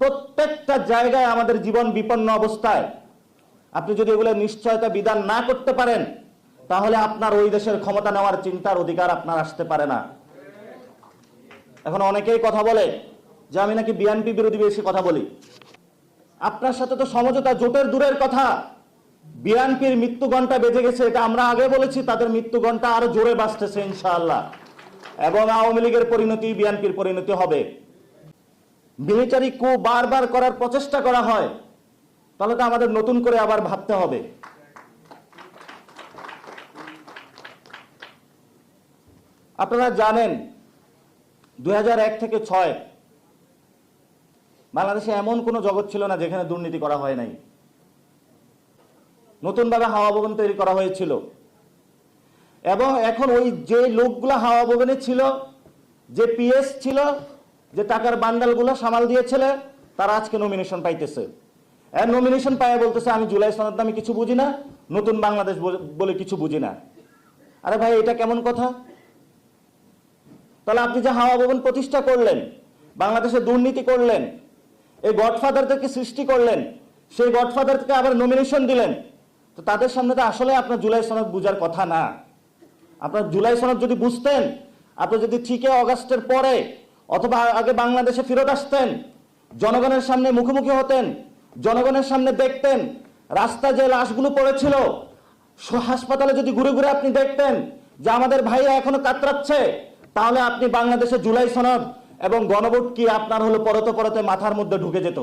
প্রত্যেকটা জায়গায় আমাদের জীবন বিপন্ন অবস্থায়। আপনি যদি এগুলো নিশ্চয়তা বিধান না করতে পারেন, তাহলে আপনার ওই দেশের ক্ষমতা নেওয়ার চিন্তার অধিকার আপনার আসতে পারে না। এখন অনেকেই কথা বলে যে আমি নাকি বিএনপি বিরোধী বেশি কথা বলি। আপনার সাথে তো সমঝোতা জোটের দূরের কথা, বিএনপির মৃত্যু ঘণ্টা বেজে গেছে, এটা আমরা আগে বলেছি। তাদের মৃত্যু ঘণ্টা আরো জোরে বাজতেছে ইনশাআল্লাহ, এবং আওয়ামী লীগের পরিণতি বিএনপির পরিণতি হবে। মিলিটারি কু বারবার করার প্রচেষ্টা করা হয়, তাহলে তো আমাদের নতুন করে আবার ভাবতে হবে। আপনারা জানেন 2001 থেকে 6 বাংলাদেশে এমন কোনো জগৎ ছিল না যেখানে দুর্নীতি করা হয় নাই। নতুনভাবে হাওয়া ভবন তৈরি করা হয়েছিল, এবং এখন ওই যে লোকগুলো হাওয়া ভবনে ছিল, যে পিএস ছিল, যে টাকার বান্ডালগুলো সামাল দিয়েছিল, তারা আজকে নমিনেশন পাইতেছে। আর নমিনেশন পায় বলতেছে আমি জুলাই সনদ আমি কিছু বুঝি না, নতুন বাংলাদেশ বলে কিছু বুঝি না। আরে ভাই, এটা কেমন কথা? তাহলে আপনি যে হাওয়া ভবন প্রতিষ্ঠা করলেন, বাংলাদেশে দুর্নীতি করলেন, এই গডফাদারদেরকে সৃষ্টি করলেন, সেই গডফাদারকে আবার নমিনেশন দিলেন, তো তাদের সামনে তো আসলে আপনার জুলাই সনদ বুঝার কথা না। আপনার জুলাই সনদ যদি বুঝতেন, আপনি যদি ঠিকই অগাস্টের পরে অথবা আগে বাংলাদেশে ফেরত আসতেন, জনগণের সামনে মুখোমুখি হতেন, জনগণের সামনে দেখতেন রাস্তায় যে লাশগুলো পড়েছিল, হাসপাতালে যদি ঘুরে ঘুরে আপনি দেখতেন যে আমাদের ভাইরা এখনো কাতরাচ্ছে, তাহলে আপনি বাংলাদেশে জুলাই সনদ এবং গণভোট কি আপনার হলো পরতে পরতে মাথার মধ্যে ঢুকে যেত।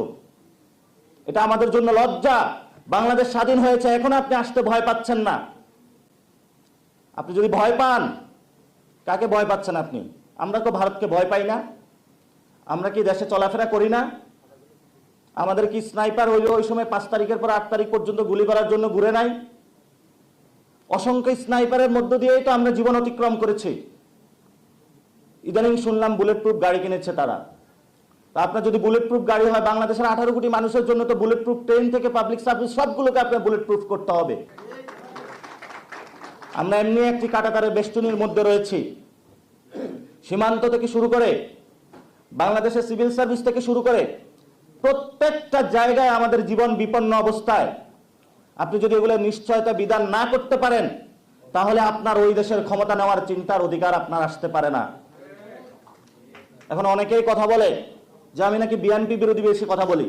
এটা আমাদের জন্য লজ্জা। বাংলাদেশ স্বাধীন হয়েছে, এখন আপনি আসতে ভয় পাচ্ছেন না। আপনি যদি ভয় পান, কাকে ভয় পাচ্ছেন আপনি? আমরা তো ভারতকে ভয় পাই না? আমরা কি দেশে চলাফেরা করি না? আমাদের কি স্নাইপার ওই সময় 5 তারিখের পর 8 তারিখ পর্যন্ত গুলি করার জন্য ঘুরে নাই? অসংখ্য স্নাইপারের মধ্য দিয়েই তো আমরা জীবন অতিক্রম করেছি। ইদানিং শুনলাম বুলেট প্রুফ গাড়ি কিনেছে তারা। তা আপনার যদি বুলেট প্রুফ গাড়ি হয়, বাংলাদেশের 18 কোটি মানুষের জন্য তো বুলেট প্রুফ ট্রেন থেকে পাবলিক সার্ভিস সবগুলোকে আপনার বুলেট প্রুফ করতে হবে। আমরা এমনি একটি কাঁটাতারের বেষ্টনীর মধ্যে রয়েছি। সীমান্ত থেকে শুরু করে বাংলাদেশের সিভিল সার্ভিস থেকে শুরু করে প্রত্যেকটা জায়গায় আমাদের জীবন বিপন্ন অবস্থায়। আপনি যদি এগুলো নিশ্চয়তা বিধান না করতে পারেন, তাহলে আপনার ওই দেশের ক্ষমতা নেওয়ার চিন্তার অধিকার আপনার আসতে পারে না। এখন অনেকেই কথা বলে যে আমি নাকি বিএনপি বিরোধী বেশি কথা বলি।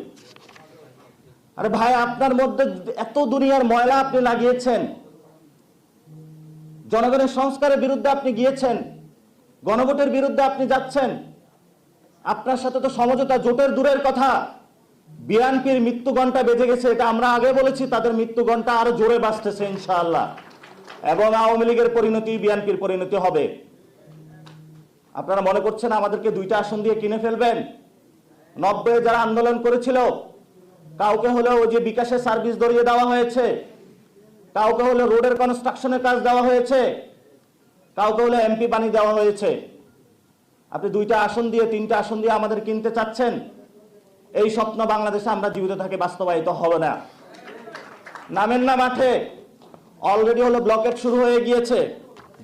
আরে ভাই, আপনার মধ্যে এত দুনিয়ার ময়লা আপনি লাগিয়েছেন, জনগণের সংস্কারের বিরুদ্ধে আপনি গিয়েছেন, গণভোটের বিরুদ্ধে আপনি যাচ্ছেন। আপনার সাথে তো সমঝোতা জোটের দূরের কথা, বিএনপির মৃত্যু ঘণ্টা বেজে গেছে, এটা আমরা আগে বলেছি। তাদের মৃত্যু ঘণ্টা আরো জোরে বাজতেছে ইনশাআল্লাহ, এবং আওয়ামী লীগের পরিণতি বিএনপির পরিণতি হবে। আপনারা মনে করছেন আমাদেরকে 2টা আসন দিয়ে কিনে ফেলবেন? 90 যারা আন্দোলন করেছিল, কাউকে হলো ওই যে বিকাশের সার্ভিস ধরিয়ে দেওয়া হয়েছে, কাউকে হলো রোডের কনস্ট্রাকশনের কাজ দেওয়া হয়েছে, কাউকে হলো এমপি বানিয়ে দেওয়া হয়েছে। আপনি 2টা আসন দিয়ে 3টা আসন দিয়ে আমাদের কিনতে চাচ্ছেন? এই স্বপ্ন বাংলাদেশে আমরা জীবিত থাকি বাস্তবায়িত হবে না। নামেন না মাঠে। অলরেডি হলো ব্লকেট শুরু হয়ে গিয়েছে,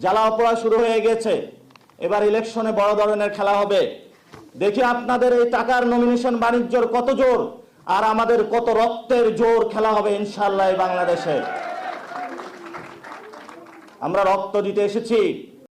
জ্বালাও পোড়া শুরু হয়ে গেছে। এবার ইলেকশনে বড় ধরনের খেলা হবে। দেখি আপনাদের এই টাকার নমিনেশন বাণিজ্যর কত জোর, আর আমাদের কত রক্তের জোর খেলা হবে ইনশাআল্লাহ বাংলাদেশে। আমরা রক্ত দিতে এসেছি।